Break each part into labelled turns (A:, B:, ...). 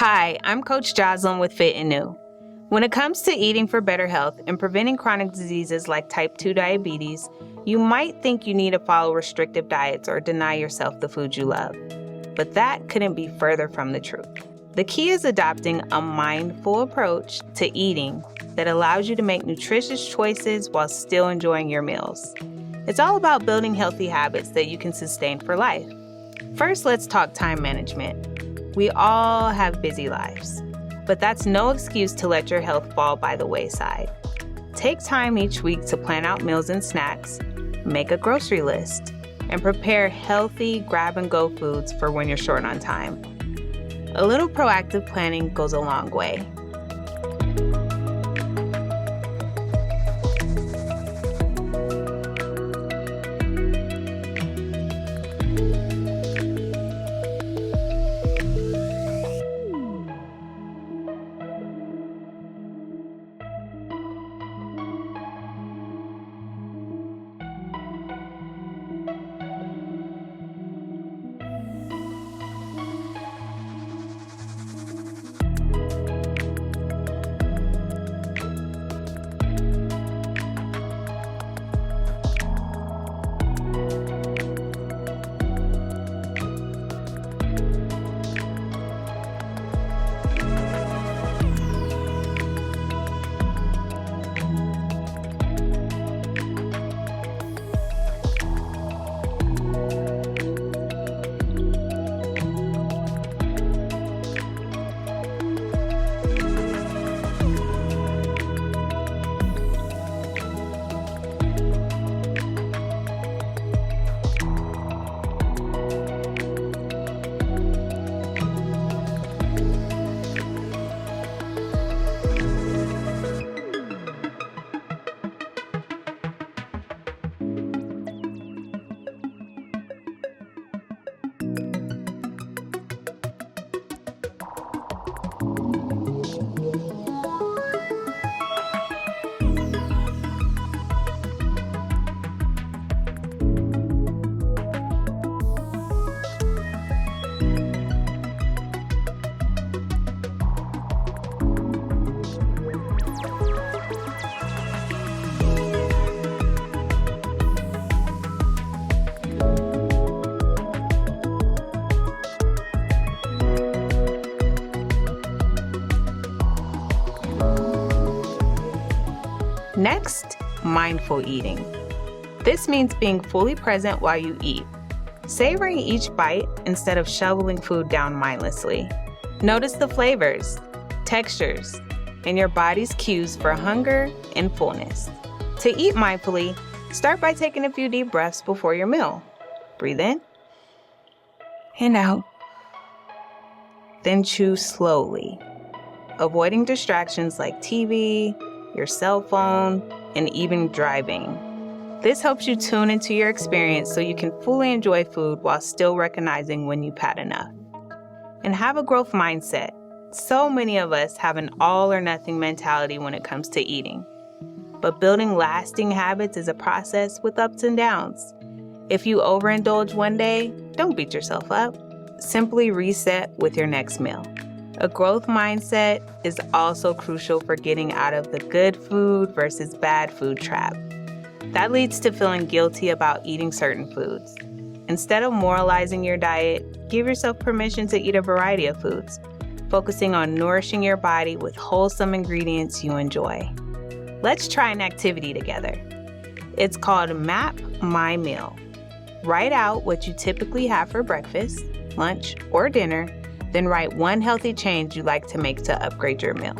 A: Hi, I'm Coach Jocelyn with Fit&NU. When it comes to eating for better health and preventing chronic diseases like type 2 diabetes, you might think you need to follow restrictive diets or deny yourself the food you love. But that couldn't be further from the truth. The key is adopting a mindful approach to eating that allows you to make nutritious choices while still enjoying your meals. It's all about building healthy habits that you can sustain for life. First, let's talk time management. We all have busy lives, but that's no excuse to let your health fall by the wayside. Take time each week to plan out meals and snacks, make a grocery list, and prepare healthy grab-and-go foods for when you're short on time. A little proactive planning goes a long way. Next, mindful eating. This means being fully present while you eat, savoring each bite instead of shoveling food down mindlessly. Notice the flavors, textures, and your body's cues for hunger and fullness. To eat mindfully, start by taking a few deep breaths before your meal. Breathe in and out. Then chew slowly, avoiding distractions like TV, your cell phone, and even driving. This helps you tune into your experience so you can fully enjoy food while still recognizing when you've had enough. And have a growth mindset. So many of us have an all or nothing mentality when it comes to eating. But building lasting habits is a process with ups and downs. If you overindulge one day, don't beat yourself up. Simply reset with your next meal. A growth mindset is also crucial for getting out of the good food versus bad food trap. That leads to feeling guilty about eating certain foods. Instead of moralizing your diet, give yourself permission to eat a variety of foods, focusing on nourishing your body with wholesome ingredients you enjoy. Let's try an activity together. It's called Map My Meal. Write out what you typically have for breakfast, lunch, or dinner. Then write one healthy change you'd like to make to upgrade your meal.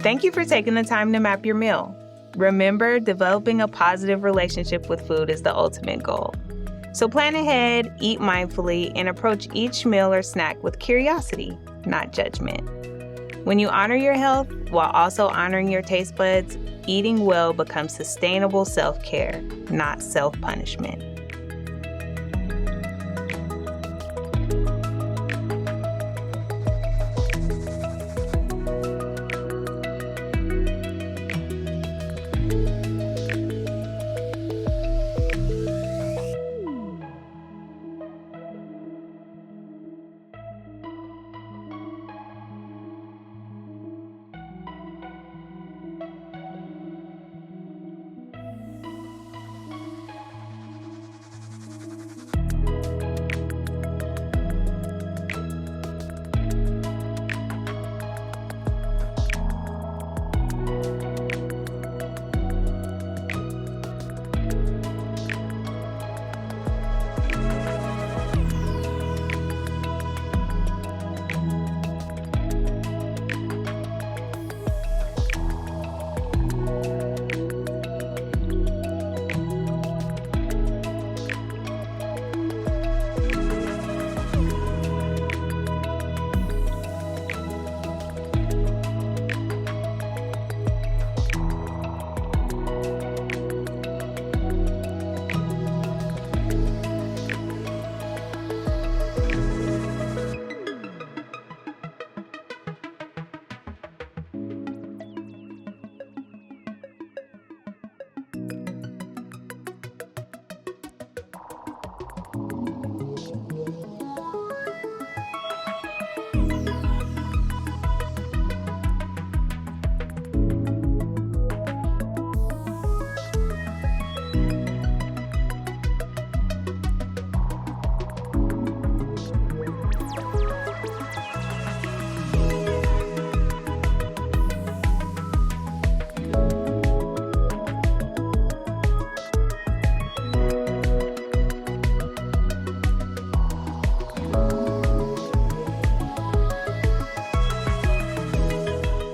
A: Thank you for taking the time to map your meal. Remember, developing a positive relationship with food is the ultimate goal. So plan ahead, eat mindfully, and approach each meal or snack with curiosity, not judgment. When you honor your health while also honoring your taste buds, eating well becomes sustainable self-care, not self-punishment.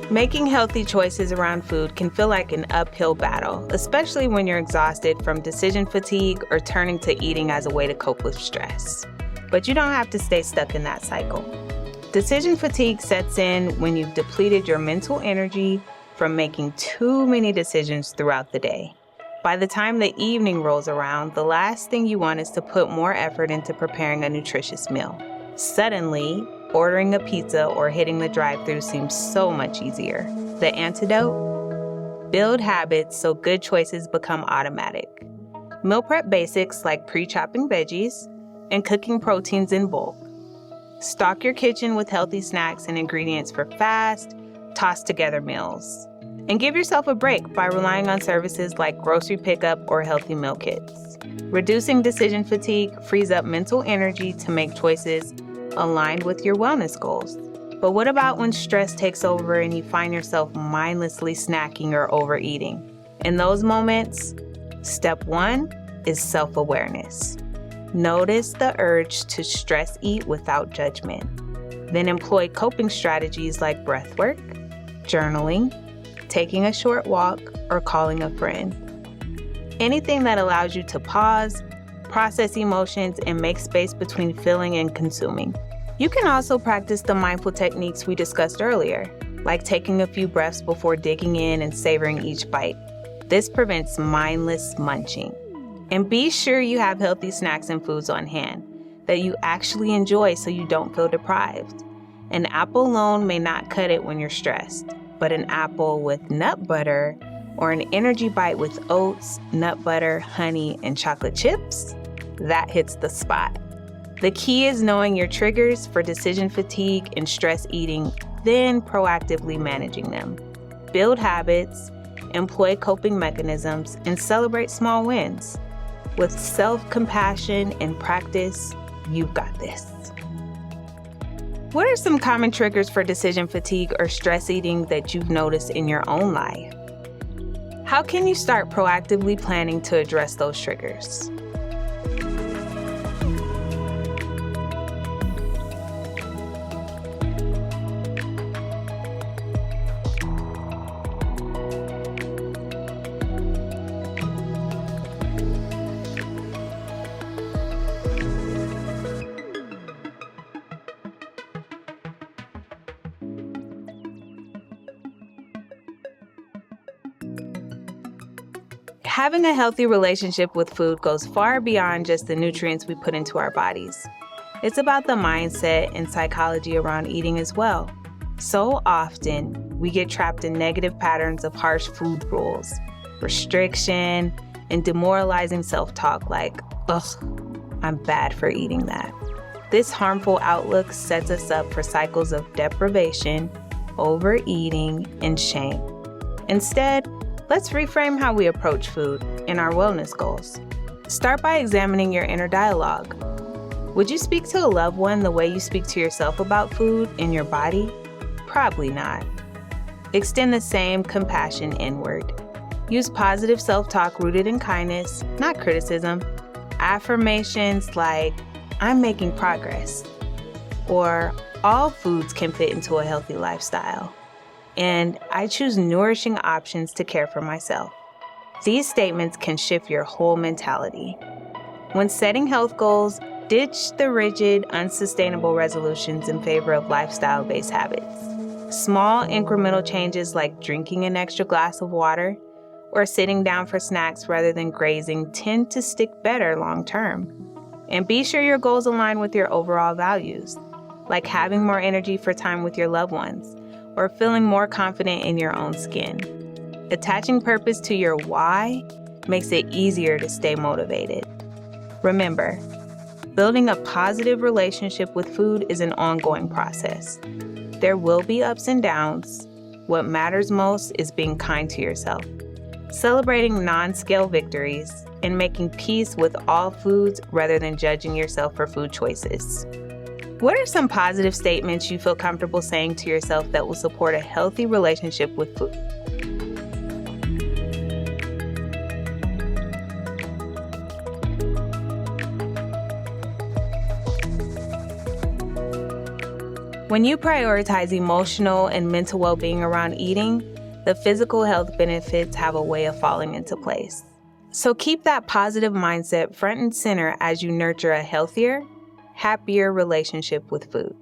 A: Making healthy choices around food can feel like an uphill battle, especially when you're exhausted from decision fatigue or turning to eating as a way to cope with stress. But you don't have to stay stuck in that cycle. Decision fatigue sets in when you've depleted your mental energy from making too many decisions throughout the day. By the time the evening rolls around, the last thing you want is to put more effort into preparing a nutritious meal. Suddenly, ordering a pizza or hitting the drive-thru seems so much easier. The antidote? Build habits so good choices become automatic. Meal prep basics like pre-chopping veggies and cooking proteins in bulk. Stock your kitchen with healthy snacks and ingredients for fast, tossed-together meals. And give yourself a break by relying on services like grocery pickup or healthy meal kits. Reducing decision fatigue frees up mental energy to make choices aligned with your wellness goals. But what about when stress takes over and you find yourself mindlessly snacking or overeating? In those moments, step 1 is self-awareness. Notice the urge to stress eat without judgment. Then employ coping strategies like breath work, journaling, taking a short walk, or calling a friend. Anything that allows you to pause, process emotions, and make space between feeling and consuming. You can also practice the mindful techniques we discussed earlier, like taking a few breaths before digging in and savoring each bite. This prevents mindless munching. And be sure you have healthy snacks and foods on hand that you actually enjoy so you don't feel deprived. An apple alone may not cut it when you're stressed, but an apple with nut butter or an energy bite with oats, nut butter, honey, and chocolate chips, that hits the spot. The key is knowing your triggers for decision fatigue and stress eating, then proactively managing them. Build habits, employ coping mechanisms, and celebrate small wins. With self-compassion and practice, you've got this. What are some common triggers for decision fatigue or stress eating that you've noticed in your own life? How can you start proactively planning to address those triggers? Having a healthy relationship with food goes far beyond just the nutrients we put into our bodies. It's about the mindset and psychology around eating as well. So often, we get trapped in negative patterns of harsh food rules, restriction, and demoralizing self-talk like, ugh, I'm bad for eating that. This harmful outlook sets us up for cycles of deprivation, overeating, and shame. Instead, let's reframe how we approach food and our wellness goals. Start by examining your inner dialogue. Would you speak to a loved one the way you speak to yourself about food and your body? Probably not. Extend the same compassion inward. Use positive self-talk rooted in kindness, not criticism. Affirmations like, I'm making progress, or all foods can fit into a healthy lifestyle, and I choose nourishing options to care for myself. These statements can shift your whole mentality. When setting health goals, ditch the rigid, unsustainable resolutions in favor of lifestyle-based habits. Small incremental changes like drinking an extra glass of water or sitting down for snacks rather than grazing tend to stick better long term. And be sure your goals align with your overall values, like having more energy for time with your loved ones or feeling more confident in your own skin. Attaching purpose to your why makes it easier to stay motivated. Remember, building a positive relationship with food is an ongoing process. There will be ups and downs. What matters most is being kind to yourself, celebrating non-scale victories, and making peace with all foods rather than judging yourself for food choices. What are some positive statements you feel comfortable saying to yourself that will support a healthy relationship with food? When you prioritize emotional and mental well-being around eating, the physical health benefits have a way of falling into place. So keep that positive mindset front and center as you nurture a healthier, happier relationship with food.